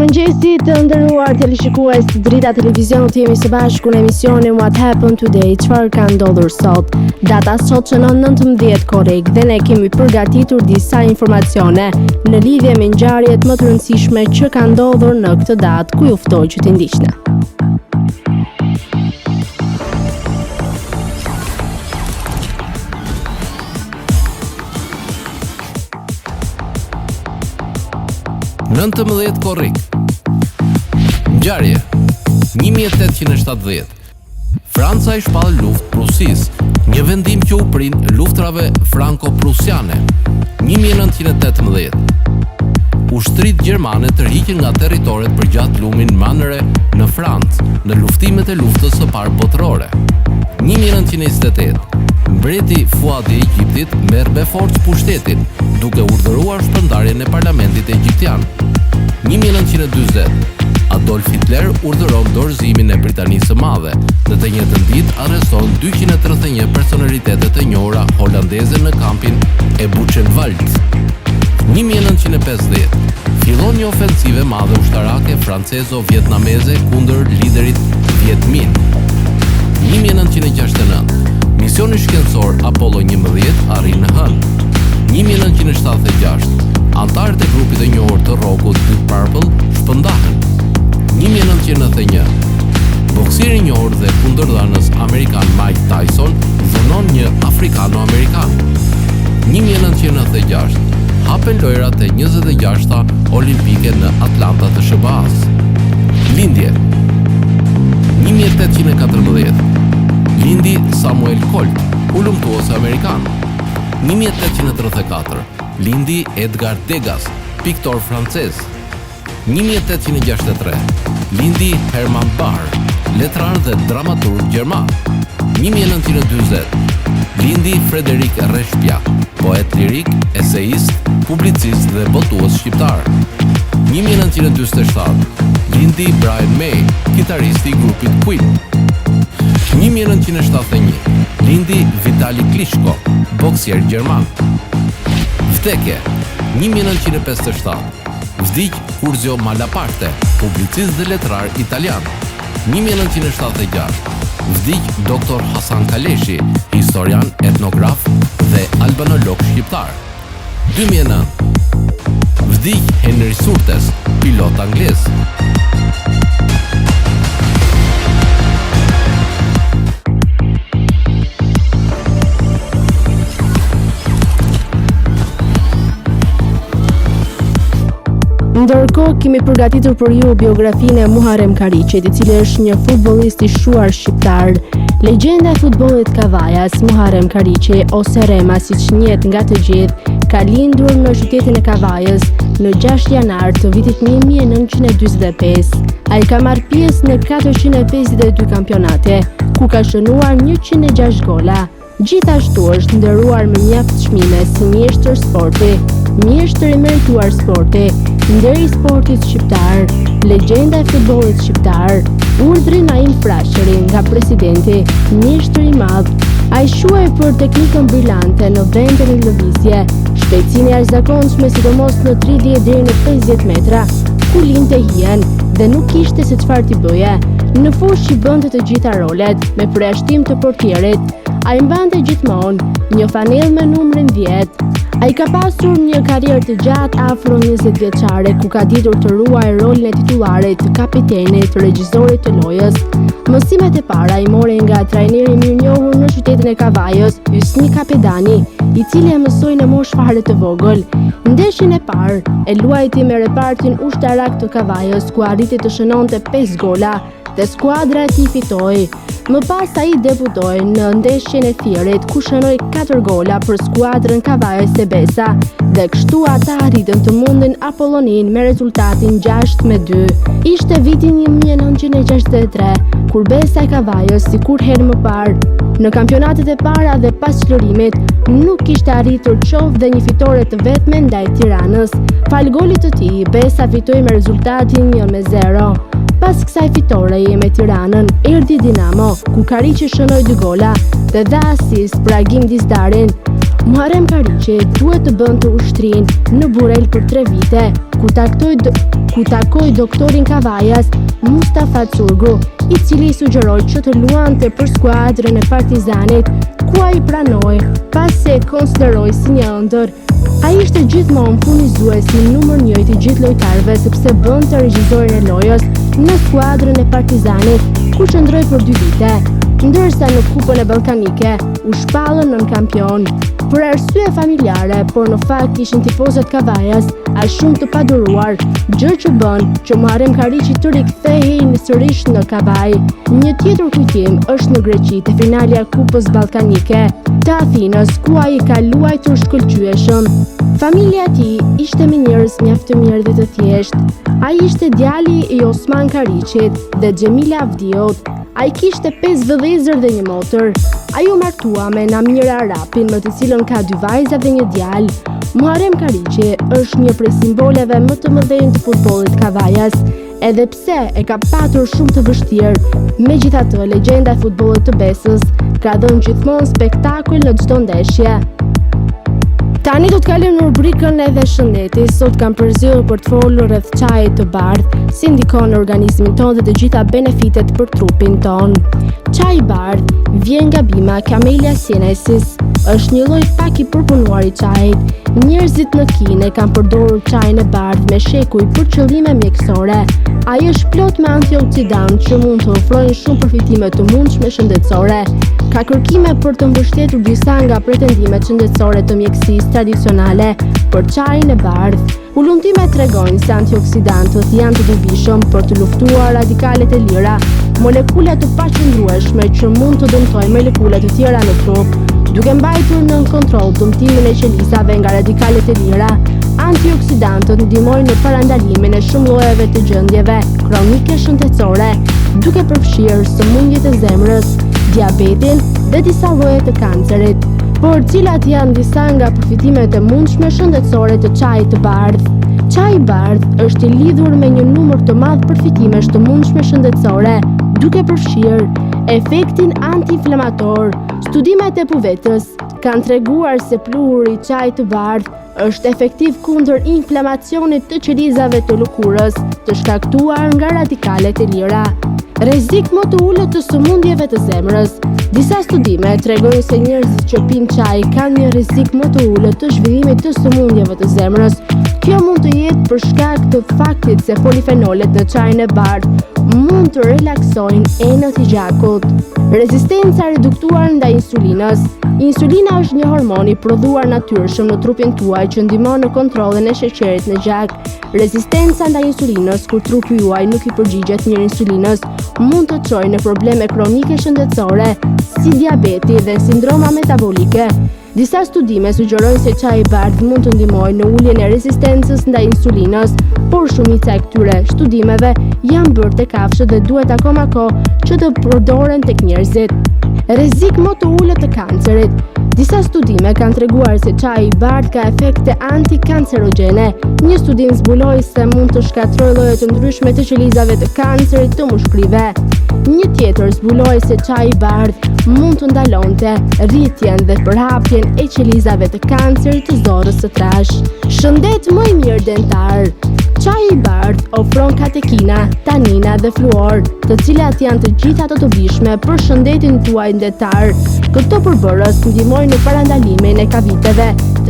Mirëmëngjesi të nderuar teleshikues të drita televizionit, jemi së bashku në emisionin What Happened Today, çfarë ka ndodhur sot. Data sot shënon 19 korrik dhe ne kemi përgatitur disa informacione në lidhje me ngjarjet më të rëndësishme që kanë ndodhur në këtë datë, ku ju ftoj që t'i ndiqni. Nëntëmbëdhjetë korrik. Ngjarje 1870. Franca i shpall luftë Prusisë, një vendim që u prin luftrave franko-prusiane. 1918. Ushtrit gjermane tërhiqen nga territoret përgjatë lumin Manëre në Francë në luftimet e luftës së parë botërore. 1928. Mbreti Fuadi i Egjiptit merr me forcë pushtetin, duke urdhëruar shpërndarjen e parlamentit egjiptian. 1940. Adolf Hitler urdhëron dorëzimin e Britanisë së Madhe. Në të njëjtën ditë arreston 231 personalitetet e njohura holandeze në kampin e Buchenwald. 1950. Fillon një ofensive madhe ushtarake francezo-vietnameze kundër liderit Viet Minh. 1969. Misioni shkencor Apollo 11 arrin në hënë. 1976. Antarët e grupit e njohur të rockut Deep Purple shpërndahen. 1991. Boksieri i njohur dhe kundërdhanës amerikan Mike Tyson dhënon një afrikano-amerikan. 1996. Hapen lojrat e 26-ta olimpike në Atlanta të SBA-s. Lindje 1814. Lindi Samuel Colt, ulëmtues amerikan. 1834. Lindi Edgar Degas, piktor francez. 1863. Lindi Herman Bahr, letrar dhe dramaturg gjerman. 1940. Lindi Frederik Reshpia, poet lirik, eseist, publicist dhe botues shqiptar. 1947. Lindi Brian May, kitaristi i grupit Queen. 1971. Lindi Vitali Klitschko, boksier gjerman. Vdekje 1957. Vdiq Curzio Malaparte, publicist dhe letrar italian. 1976. Vdiq Dr. Hasan Kaleshi, historian, etnograf dhe albanolog shqiptar. 2009. Vdiq Henry Surtes, pilot anglez. Ndërkohë kemi përgatitur për ju biografinë e Muharrem Kariçit, i cili është një futbollist i shuar shqiptar. Legjenda e futbollit kavajas, Muharrem Kariçi ose Rema siç njihet nga të gjithë, ka lindur në qytetin e Kavajës në 6 janar të vitit 1945. Ai ka marrë pjesë në 452 kampionate, ku ka shënuar 106 gola. Gjithashtu është nderuar me mjaft çmime si mjeshtër sporti, mjeshtër i merituar sporti, nderi i sportit shqiptar, legjenda e futbollit shqiptar, urdhri Naim Frashëri nga presidenti, mjeshtër i madh. Ai shuaj për teknikën brillante në vendin e lëvizje, shpejtësinë e jashtëzakonshme sidomos në 30 deri në 50 metra, ku linte hien dhe nuk kishte se çfarë t'i bëje. Në fushë i bënte të gjitha rolet, me përjashtim të portierit. Ai mbante gjithmonë një fanellë me numrin 10. Ai ka pasur një karrierë të gjatë afro 20 vjeçare, ku ka ditur të ruajë rolin e titularit, të kapitenit, regjisorit të lojës. Mësimet e para i mori nga trajneri i mirënjohur në qytetin e Kavajës, Hysni Kapedani, i cili e mësoi në moshë fare të vogël. Ndeshjen e parë e luajti me repartin ushtarak të Kavajës, ku arriti të shënonte 5 gola dhe skuadra e tij fitoi. Më pas ai debutoi në ndeshjen e Thierit, ku shënoi 4 gola për skuadrën Kavajës e Besa, dhe kështu ata arritën të mundin Apollonin me rezultatin 6-2. Ishte viti 1963, kur Besa e Kavajës si kur herë më parë në kampionatet e para dhe pas çlirimit nuk kishte arritur qoftë dhe një fitore të vetme ndaj Tiranës. Fal golit të tij, Besa fitoi me rezultatin 1-0. Pas kësaj fitoreje me Tiranën, erdhi Dinamo, ku Kariçi shënoi 2 gola dhe dha asist për Agim Dizdarin. Muharrem Kariqi duhet të bënte ushtrinë në Burel për 3 vite, ku takoi doktorin Kavajas, Mustafa Curgu, i cili sugjeroi që të luante për skuadrën e Partizanit, ku ai pranoi pasi e konsideroi si një ëndër. Ai ishte gjithmonë furnizuesi numër 1 i gjithë lojtarëve sepse bënte regjisorin e lojës në skuadrën e Partizanit, ku qëndroi për 2 vite, ndërsa në Kupën e Ballkanike u shpallën nën kampion. Për arsye familjare, por në fakt ishin tifozët Kavajas aq shumë të paduruar, gjë që bën që Muharrem Kariqi të rikthehej sërish në Kavaj. Një tjetër kujtim është në Greqi te finalja e Kupës Ballkanike të Athinës, ku ai ka luajtur shkëlqyeshëm. Familja e tij ishte me njerëz mjaft të mirë dhe të thjeshtë. Ai ishte djali i Osman Kariqit dhe Xhemila Avdiot. Ai kishte 5 vëllezër dhe 1 motër. Ai u martua me Namira Arapin, me të cilën ka 2 vajza dhe 1 djalë. Muharrem Kariqi është një prej simboleve më të mëdhenj të futbollit Kavajas, edhe pse e ka patur shumë të vështirë. Megjithatë, legjenda e futbollit të Besës ka dhënë gjithmonë spektakull në çdo ndeshje. Tani do të kalojmë në rubrikën e shëndeti. Sot kam përzgjedhur për të folur rreth çajit të bardhë, si ndikon në organizmin tonë dhe të gjitha benefitet për trupin tonë. Çaji i bardhë vjen nga bima Camellia sinensis. Është një lloj pak i përpunuar i çajit. Njerëzit në Kinë kanë përdorur çajin e bardhë me shekuj për qëllime mjekësore. Ai është plot me antioksidantë që mund të ofrojnë shumë përfitime të mundshme shëndetësore. Ka kërkime për të mbështetur disa nga pretendimet shëndetësore të mjekësisë tradicionale për çajin e bardhë. Ullumtimet tregojnë se antioksidantët janë të dobishëm për të luftuar radikalet e lira, molekula të paqëndrueshme që mund të dëmtojnë molekula të tjera në trup. Duke mbajtur nën kontroll dëmtimin e qelisave nga radikalet e lira, antioksidantët ndihmojnë në parandalimin e shumë llojeve të gjendjeve kronike shëndetësore, duke përfshirë sëmundjet e zemrës, diabetin dhe disa lloje të kancerit. Por cilat janë disa nga përfitimet e mundshme shëndetësore të çajit të bardhë? Çaji i bardhë është i lidhur me një numër të madh përfitimesh të mundshme shëndetësore, duke përfshirë efektin antiinflamator. Studimet e puvetrës kanë treguar se pluhuri i çajit të bardhë është efektiv kundër inflamacionit të qelizave të lëkurës të shkaktuar nga radikalet e lira. Rrezik më të ulët të sëmundjeve të zemrës. Disa studime tregojnë se njerëzit që pinë çaj kanë një rrezik më të ulët të zhvillimit të sëmundjeve të zemrës. Kjo mund të jetë për shkak të faktit se polifenolet në çajin e bardhë mund të relaksojnë enët i gjakut. Rezistenca reduktuar ndaj insulinës. Insulina është një hormon i prodhuar natyrshëm në trupin tuaj që ndihmon në kontrollin e sheqerit në gjak. Rezistenca ndaj insulinës, kur trupi juaj nuk i përgjigjet mirë insulinës, mund të çojë në probleme kronike shëndetësore, si diabeti dhe sindroma metabolike. Disa studime sugjerojnë se çaji i bardhë mund të ndihmojë në uljen e rezistencës ndaj insulinës, por shumica e këtyre studimeve janë bërë tek kafshët dhe duhet akoma kohë që të përdoren tek njerëzit. Rrezik më të ulët të kancerit. Disa studime kanë treguar se çaji i bardhë ka efekte antikancerogjene. Një studim zbuloi se mund të shkatërrojë lloje të ndryshme të qelizave të kancerit të mushkërive. Një tjetër zbuloi se çaji i bardhë mund të ndalonte rritjen dhe përhapjen e qelizave të kancerit të zorrës së trashë. Shëndet më i mirë dentar. Çaji i bardhë ofron katekina, tanina dhe fluor, të cilat janë të gjitha të dobishme për shëndetin tuaj dentar. Këto përbërës ndihmojnë në parandalimin e kaviteve,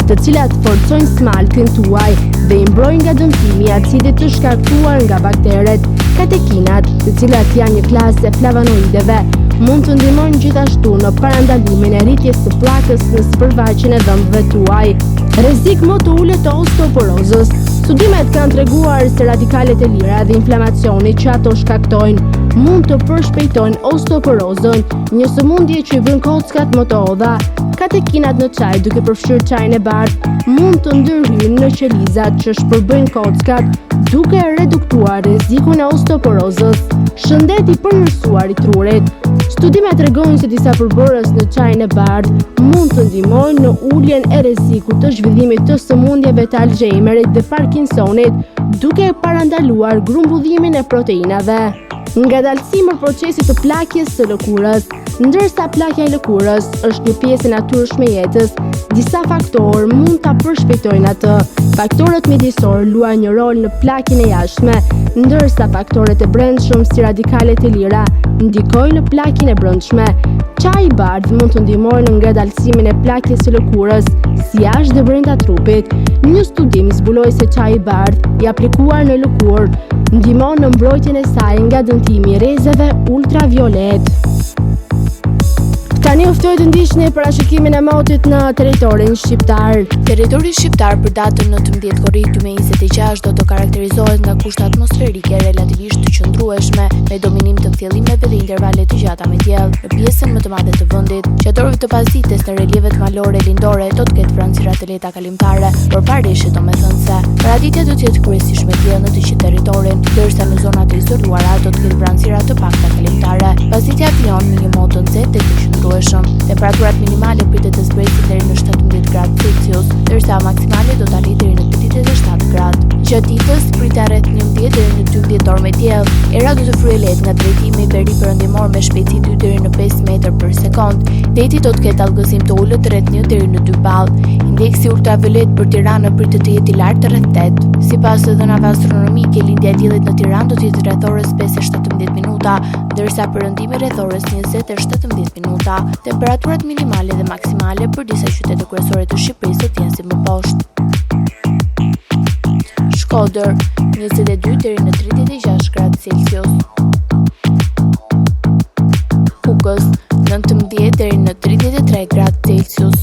të cilat forcojnë smaltin tuaj dhe i mbrojnë nga dëmtimi i acidit të shkaktuar nga bakteret. Katekinat, të cilat janë një klasë e flavonoideve, mund të ndihmojnë gjithashtu në parandalimin e rritjes së pllakës në sipërfaqen e dhëmbëve tuaj. Rrezik më të ulët të osteoporozës. Studimet kanë treguar se radikalet e lira dhe inflamacioni që ato shkaktojnë mund të përshpejtojnë osteoporozën, një sëmundje që i bën kockat më të odha. Katekinat në çaj, duke përfshirë çajin e bardhë, mund të ndërhyjnë në qelizat që shpërbëjnë kockat, duke reduktuar rrezikun e osteoporozës. Shëndet i përmirësuar i trurit. Studimet tregojnë se disa përbërës në çajin e bardhë mund të ndihmojnë në uljen e rrezikut të zhvillimit të sëmundjeve të Alzheimerit dhe Parkinsonit, duke parandaluar grumbullimin e proteinave. Ngadalësimi procesit të plakjes së lëkurës. Ndërsa plakja e lëkurës është një pjesë e natyrshme e jetës, disa faktorë mund ta përshpejtojnë atë. Faktorët mjedisor luajnë një rol në plakjen e jashtme, ndërsa faktorët e brendshëm si radikalet e lira ndikojnë në plakjen e brendshme. Çaji i bardhë mund të ndihmojë në ngadalësimin e plakjes së lëkurës, si jashtë dhe brenda trupit. Një studim zbuloi se çaji i bardhë i aplikuar në lëkurë ndihmon në mbrojtjen e saj nga dëmtimi i rrezeve ultraviolet. Tani u ftoj të ndiqni parashikimin e motit në territorin shqiptar. Territori shqiptar për datën 19 korrik 2026 do të karakterizohet nga kushte atmosferike relativisht të qëndrueshme, me dominim të kthjellimeve dhe intervale të gjata me diell në pjesën më të madhe të vendit. Gjatorëve të pasdites në relievet malore lindore do të ketë vranësira të lehta kalimtare, por pa rreshje domethënëse. Paraditja do të jetë kryesisht me diell në të gjithë territorin, ndërsa në zonat e izoluara do të ketë vranësira të pakta kalimtare. Pasditja fiton në një mod të nxehtë dhe të qëndrueshëm. Temperaturat minimale pritet të zbresin deri në 17 gradë Celsius, ndërsa maksimale do të arrijë deri në 37 gradë. Gjatë ditës pritet rreth 11 deri në 12 orë me diell. Era do të fryejë lehtë nga drejtimi veriperëndimor me shpejtësi 2 deri në 5 metër për sekond. Deti do të ketë allgëzim të ulët rreth 1 deri në 2 ballë. Indeksi ultraviolet për Tiranën pritet të jetë i lartë rreth 8. Sipas dhënave astronomike, lindja e diellit në Tiranë do të jetë rreth orës 5:17 minuta, ndërsa perëndimi rreth orës 20:17 minuta. Temperaturat minimale dhe maksimale për disa qytete kryesore të Shqipërisë do të jenë si më poshtë. Shkodër 22 deri në 36 gradë Celsius. Kukës 19 deri në 33 gradë Celsius.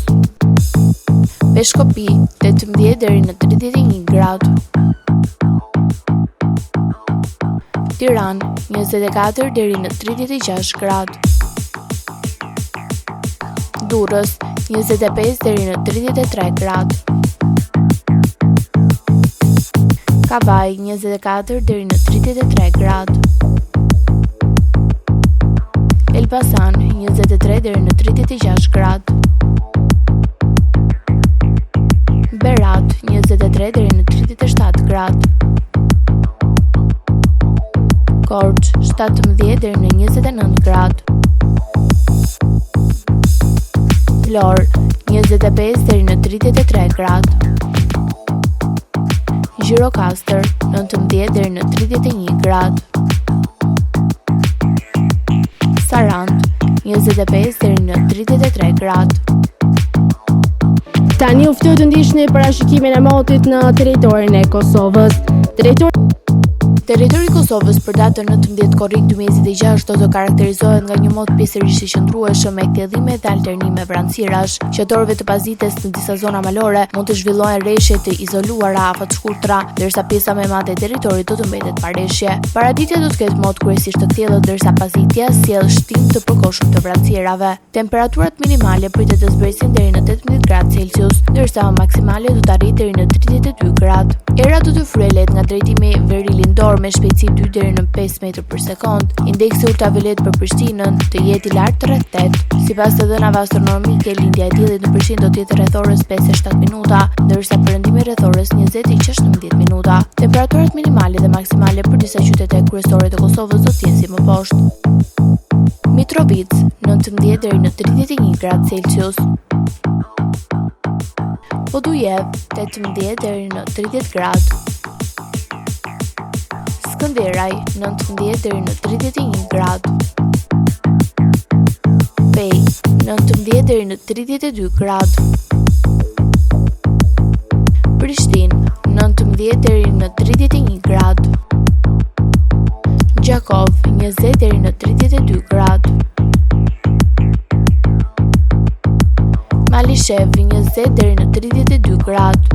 Peshkopi 18 deri në 31 gradë. Tiranë 24 deri në 36 gradë. Durrës 25 deri në 33 gradë. Kavaj 24 deri në 33 gradë. Elbasan 23 deri në 36 gradë. Berat 23 deri në 37 gradë. Korçë 17 deri në 29 gradë. Vlorë 25 deri në 33 gradë. Gjirokastër 19 deri në 31 gradë. Sarandë 25 deri në 33 gradë. Tani u ftoj të ndiqni parashikimin e motit në territorin e Kosovës. Territori i Kosovës për datën 19 korrik 2026 do të karakterizohet nga një mod pjesërisht i qëndrueshëm me kthjellime dhe alternime vranësirash. Gjatorëve të pasdites në disa zona malore mund të zhvillohen rreshje të izoluara afat shkurtra, ndërsa pjesa më e madhe e territorit do të mbetet pa rreshje. Paraditja do të ketë mod kryesisht të kthjellët, ndërsa pasditja sjell shtim të përkohshëm të vranësirave. Temperaturat minimale pritet të zbresin deri në 18 gradë Celsius, ndërsa maksimale do të arrijë deri në 32 gradë. Era do të fryejë lehtë nga drejtimi verilindor me shpejtësi 2 deri në 5 metër për sekond. Indeksi ultraviolet për Prishtinën të jetë i lartë rreth 8. Sipas të dhënave astronomike, lindja e diellit në Prishtinë do të jetë rreth orës 5:07 minuta, ndërsa perëndimi rreth orës 20:16 minuta. Temperaturat minimale dhe maksimale për disa qytete kryesore të Kosovës do të jenë si më poshtë. Mitrovica 19 deri në 31 gradë Celsius. Podujev 18 deri në 30 gradë. Skënderaj 19 deri në 31 gradë. Pej 19 deri në 32 gradë. Prishtinë 19 deri në 31 gradë. Gjakov 20 deri në 32 gradë. Malishev 20 deri në 32 gradë.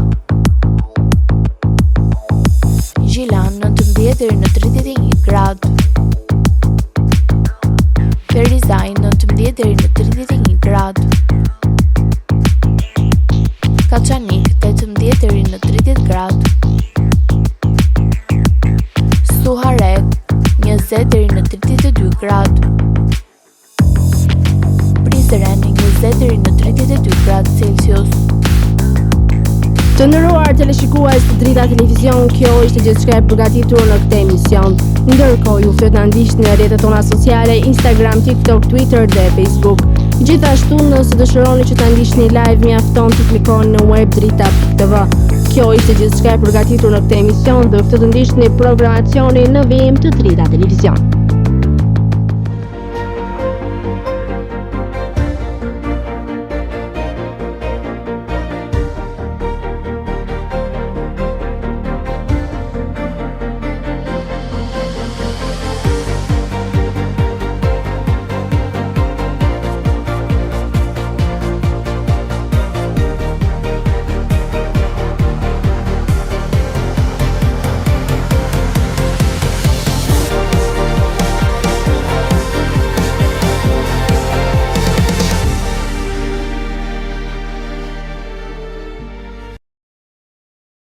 Gjilan 19 deri në 31 gradë. Ferizaj 19 deri në 31 gradë. Kaçanik 18 deri në 30 gradë. Suharek 20 deri në 32 gradë. Prizren 20 deri në 32 gradë Celsius. Të nderuar teleshikues të Drita Televizion, kjo ishte gjithçka e përgatitur në këtë emision. Ndërkohë, ju flet na ndiqni në rrjetet tona sociale, Instagram, TikTok, Twitter dhe Facebook. Gjithashtu, nëse dëshironi që ta ndiqni live, mjafton të klikoni në web-drita.tv. Kjo ishte gjithçka e përgatitur në këtë emision dhe këtë të ndiqni programacionin në vijim të Drita Televizion.